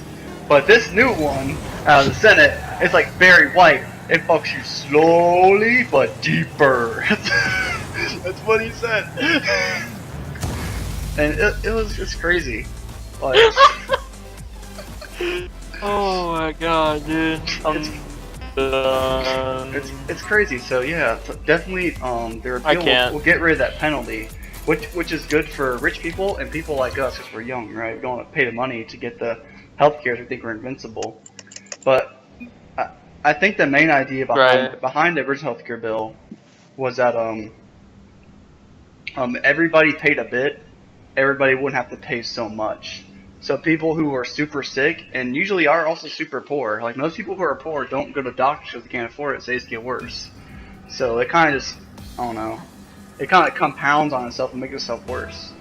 But this new one out of the Senate, it's like Barry White. It fucks you slowly but deeper. That's what he said. And it's crazy. Like, oh my god, dude. It's crazy. So yeah, definitely the repeal will get rid of that penalty. Which is good for rich people and people like us because we're young, right? We don't want to pay the money to get the healthcare. We think we're invincible. But I think the main idea behind the original healthcare bill was that everybody paid a bit. Everybody wouldn't have to pay so much. So people who are super sick and usually are also super poor, like most people who are poor don't go to doctors because they can't afford it, so they just get worse. So it kind of just, I don't know. It kind of compounds on itself and makes itself worse.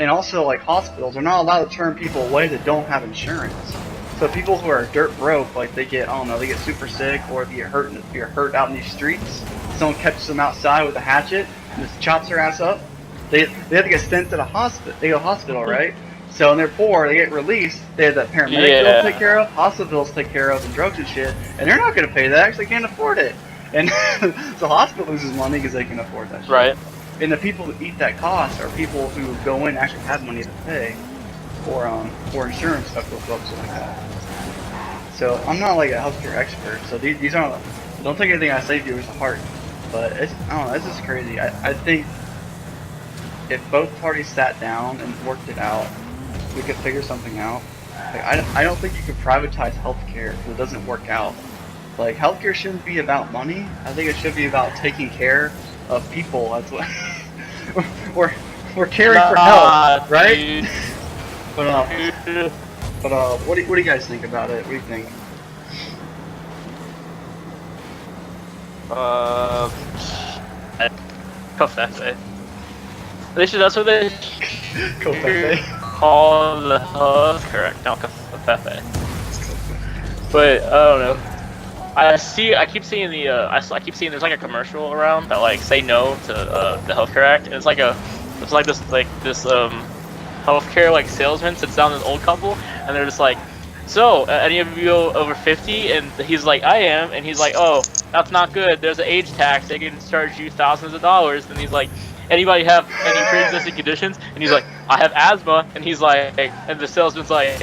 And also, like, hospitals are not allowed to turn people away that don't have insurance. So people who are dirt broke, like they get, I don't know, they get super sick or they get hurt out in these streets. Someone catches them outside with a hatchet and just chops their ass up. They have to get sent to the hospital. They go to hospital, right? So when they're poor, they get released. They have that paramedic bill to take care of, hospital bills to take care of, and drugs and shit. And they're not going to pay that because they can't afford it. And so hospital loses money because they can afford that shit. Right. And the people who eat that cost are people who go in and actually have money to pay for insurance stuff with folks like that. So I'm not like a healthcare expert, so these aren't. Don't take anything I say to you as a heart, but it's, I don't know. It's just crazy. I think if both parties sat down and worked it out, we could figure something out. Like, I don't think you could privatize healthcare if it doesn't work out. Like, healthcare shouldn't be about money. I think it should be about taking care of people. That's what we're caring for health, right? Dude. But what do you guys think about it? What do you think? Covfefe. That's what they Covfefe. call the health. Correct. No, Covfefe. But I don't know. I keep seeing the I keep seeing there's like a commercial around that like say no to the Healthcare Act, and it's like this healthcare like salesman sits down with an old couple, and they're just like, so any of you over 50? And he's like, I am, and he's like, oh, that's not good. There's an age tax. They can charge you thousands of dollars. And he's like, anybody have any pre-existing conditions? And he's like, I have asthma. And he's like, and the salesman's like,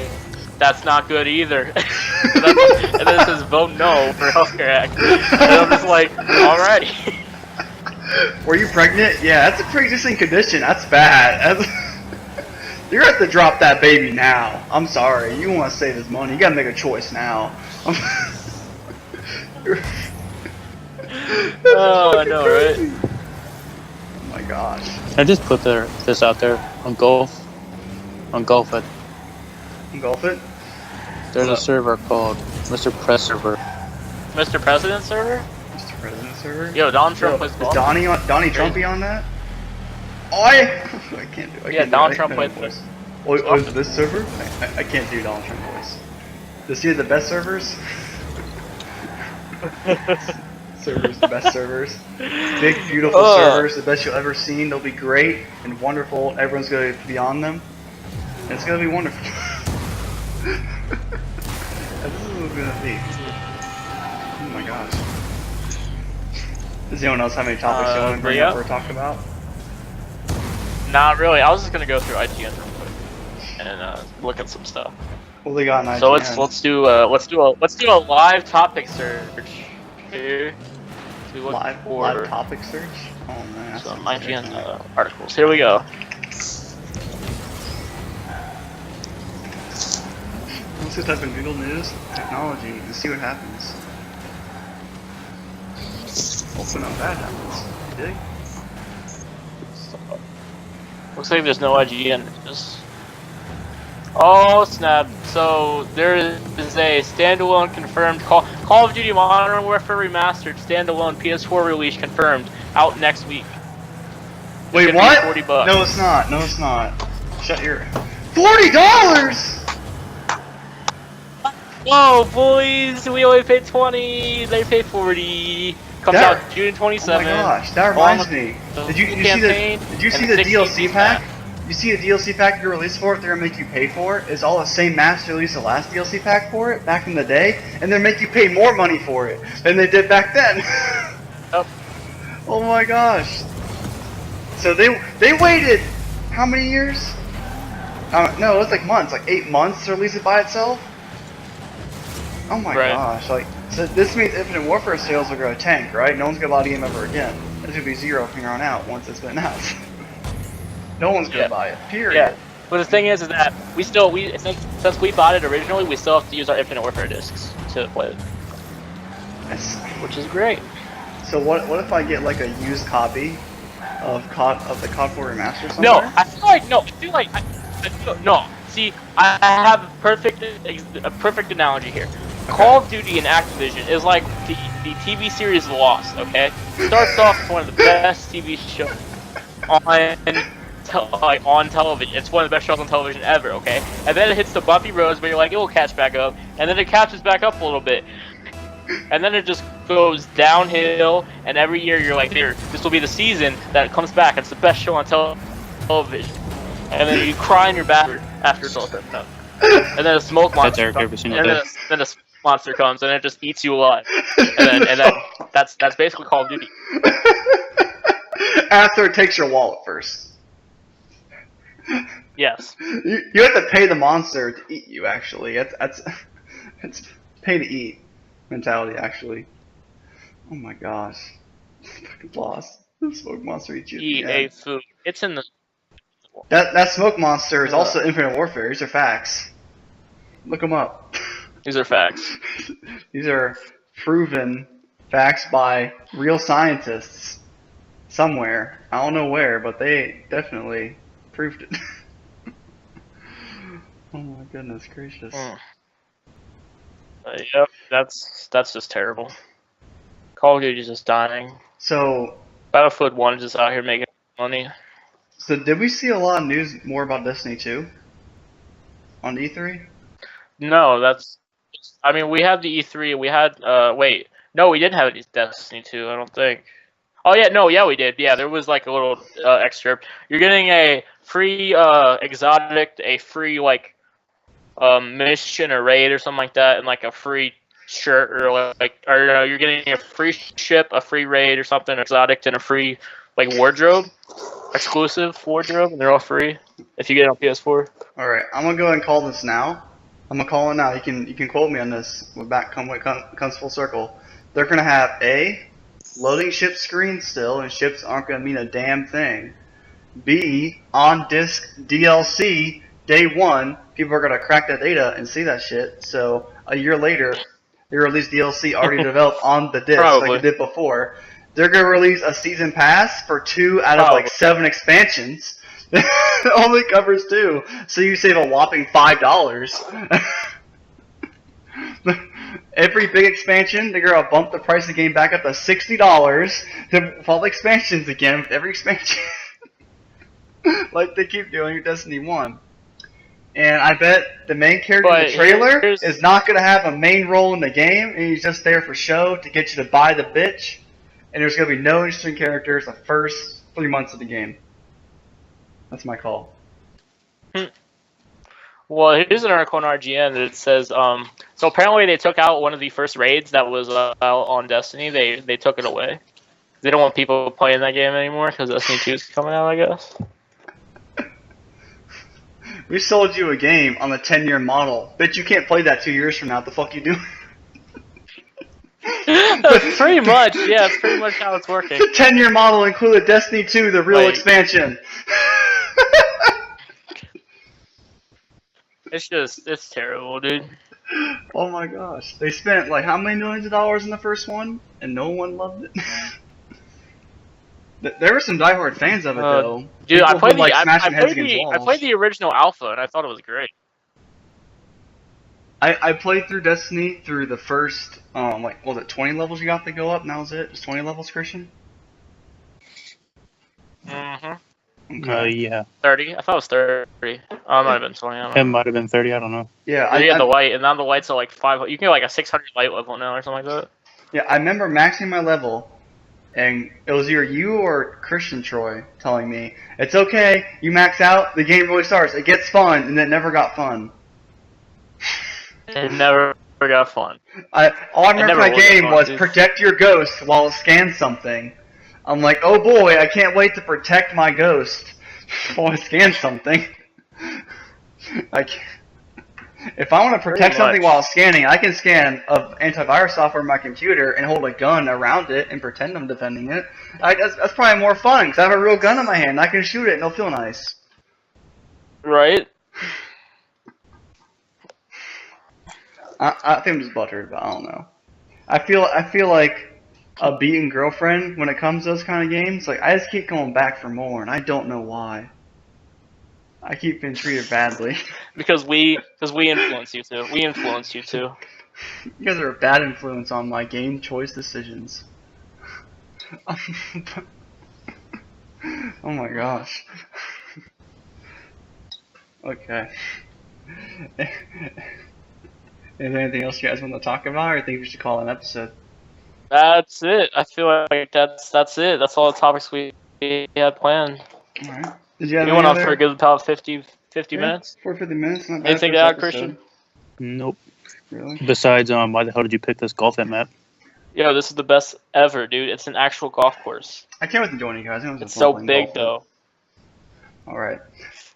that's not good either. And then it says vote no for Healthcare Act. And I'm just like, alrighty. Were you pregnant? Yeah, that's a pre-existing condition. That's bad. You're gonna have to drop that baby now. I'm sorry. You want to save his money. You gotta make a choice now. Oh, I know, right? Oh my gosh. I just put this out there on Golf. On Golf it. Engulf it? There's a server called Mr. Press Server. Mr. President server? Mr. President server? Yo, Donald Trump plays Is golf. Donnie Trumpy on that? Oh, I can't do it. Yeah, Donald Trump plays voice. Oh, is this server? I can't do Donald Trump voice. Does he have the best servers? Servers, the best servers. Big, beautiful servers, the best you'll ever seen. They'll be great and wonderful. Everyone's going to be on them. And it's going to be wonderful. This is what it's going to be. Oh my gosh. Does anyone else have any topics you want to bring up or talk about? Not really. I was just gonna go through IGN real quick and look at some stuff. What they got in IGN? So let's do a live topic search here. So we look for live topic search? Oh man. some IGN articles. Here we go. Let's just type in Google News technology and see what happens. Open up that happens. You dig? Looks like there's no IGN. Just... Oh snap! So there is a standalone confirmed Call of Duty Modern Warfare Remastered standalone PS4 release confirmed out next week. Wait, what? $40. No, it's not. No, it's not. Shut your. $40. Whoa, boys! We only paid 20. They paid 40. Comes out June 27th. Oh my gosh, that reminds me. Did you see the DLC pack? You see a DLC pack you released for it, they're gonna make you pay for it. It's all the same master release the last DLC pack for it back in the day, and they make you pay more money for it than they did back then. Oh. Oh my gosh. So they waited how many years? No, it's like months, like 8 months to release it by itself. Oh my gosh, like, so this means Infinite Warfare sales are going to tank, right? No one's going to buy the game ever again. It's going to be zero from here on out once it's been out. No one's going to buy it, period. Yeah. But the thing is that since we bought it originally, we still have to use our Infinite Warfare discs to play it. Which is great. So what if I get like a used copy of the COD 4 Remastered somewhere? No, I feel like no. See, I have a perfect analogy here. Call of Duty and Activision is like the TV series Lost, okay? Starts off as one of the best TV shows on like on television. It's one of the best shows on television ever. Okay, and then it hits the bumpy roads where you're like, it will catch back up, and then it catches back up a little bit, and then it just goes downhill. And every year you're like, here, this will be the season that it comes back. It's the best show on television, and then you cry in your bathroom after it's all done. And then a smoke monster. Eric every single and day. then a monster comes and it just eats you alive. And then that's basically Call of Duty. After it takes your wallet first. Yes. You have to pay the monster to eat you. Actually, that's pay to eat mentality. Actually. Oh my gosh. Fucking lost. The smoke monster eats you. Eat a food. It's in the. That smoke monster is also Infinite Warfare. These are facts. Look them up. These are facts. These are proven facts by real scientists somewhere. I don't know where, but they definitely proved it. Oh my goodness gracious. Yep, that's just terrible. Call of Duty is just dying. So Battlefield 1 is just out here making money. So did we see a lot of news more about Destiny 2 on E3? No, that's. I mean, we had the E3. We had. Wait. No, we didn't have Destiny 2. I don't think. Oh yeah, no, yeah, we did. Yeah, there was like a little extra. You're getting a free exotic, a free like mission or raid or something like that, and like a free shirt or you're getting a free ship, a free raid or something exotic, and a free like wardrobe, exclusive wardrobe, and they're all free if you get it on PS4. All right, I'm gonna go ahead and call this now. I'm gonna call it now. You can quote me on this. When it comes full circle. They're gonna have A, loading ship screen still, and ships aren't gonna mean a damn thing. B, on disc DLC day one. People are gonna crack that data and see that shit. So a year later, they release DLC already developed on the disc like they did before. They're gonna release a season pass for 2 out of like 7 expansions. It only covers 2, so you save a whopping $5. Every big expansion, they're gonna bump the price of the game back up to $60 to follow expansions again with every expansion, like they keep doing with Destiny 1. And I bet the main character in the trailer is not gonna have a main role in the game, and he's just there for show to get you to buy the bitch. And there's gonna be no interesting characters the first 3 months of the game. That's my call. Well, here's an article on RGN that says, so apparently they took out one of the first raids that was out on Destiny. They took it away. They don't want people playing that game anymore because Destiny 2 is coming out, I guess. We sold you a game on the 10-year model. Bitch, you can't play that 2 years from now. What the fuck you doing? Pretty much, yeah, it's pretty much how it's working. The 10-year model included Destiny 2, the real expansion. It's terrible, dude. Oh my gosh. They spent like how many millions of dollars in the first one, and no one loved it? There were some diehard fans of it though. Dude, I played I played the original alpha, and I thought it was great. I played through Destiny through the first, like, was it 20 levels you got to go up, and that was it? Just 20 levels, Christian? Mm-hmm. Okay. Yeah. 30? I thought it was 30. It might have been 20. I don't know. It might have been 30, I don't know. Yeah, I had the light, and now the lights are like 5. You can get like a 600 light level now or something like that. Yeah, I remember maxing my level, and it was either you or Christian Troy telling me, it's okay, you max out, the game really starts, it gets fun, and it never got fun. It never got fun. All I remember from that game was protect your ghost while it scans something. I'm like, oh boy, I can't wait to protect my ghost while I scan something. If I want to protect something while scanning, I can scan antivirus software on my computer and hold a gun around it and pretend I'm defending it. That's probably more fun because I have a real gun in my hand. I can shoot it and it'll feel nice. Right? I think I'm just buttered, but I don't know. I feel like a beaten girlfriend when it comes to those kind of games. Like, I just keep going back for more, and I don't know why. I keep being treated badly. Because we influence you too. We influence you too. You guys are a bad influence on my game choice decisions. Oh my gosh. Okay. Is there anything else you guys want to talk about, or think we should call it an episode? That's it. I feel like that's it. That's all the topics we had planned. All right. Did you have We any went on for a other? good about 50 Yeah, minutes. 50 minutes. Not bad Anything for to this add, episode. Christian? Nope. Really? Besides, why the hell did you pick this golf at map? Yo, this is the best ever, dude. It's an actual golf course. I can't wait to join you guys. It's so big, though. All right.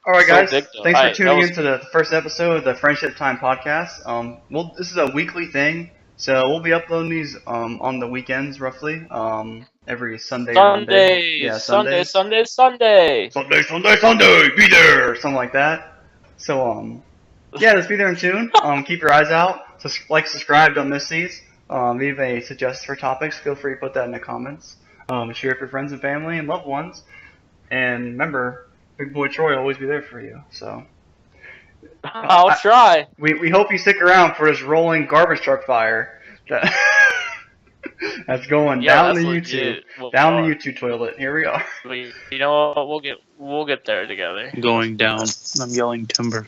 All right, So guys. big, though. Thanks for Alright, tuning that was- into the first episode of the Friendship Time podcast. This is a weekly thing, so we'll be uploading these on the weekends, roughly. Every Sunday or Monday. Yeah, Sunday, Sundays. Sunday. Sunday, be there, something like that. So yeah, just be there and tune. Keep your eyes out. Like, subscribe, don't miss these. Leave a suggestion for topics. Feel free to put that in the comments. Share with your friends and family and loved ones. And remember, Big Boy Troy will always be there for you. So I'll try. we hope you stick around for this rolling garbage truck fire that's going Yeah, down that's the legit. YouTube, Well, down the YouTube toilet. Here we are. You know what? We'll get there together. Going down. I'm yelling timber.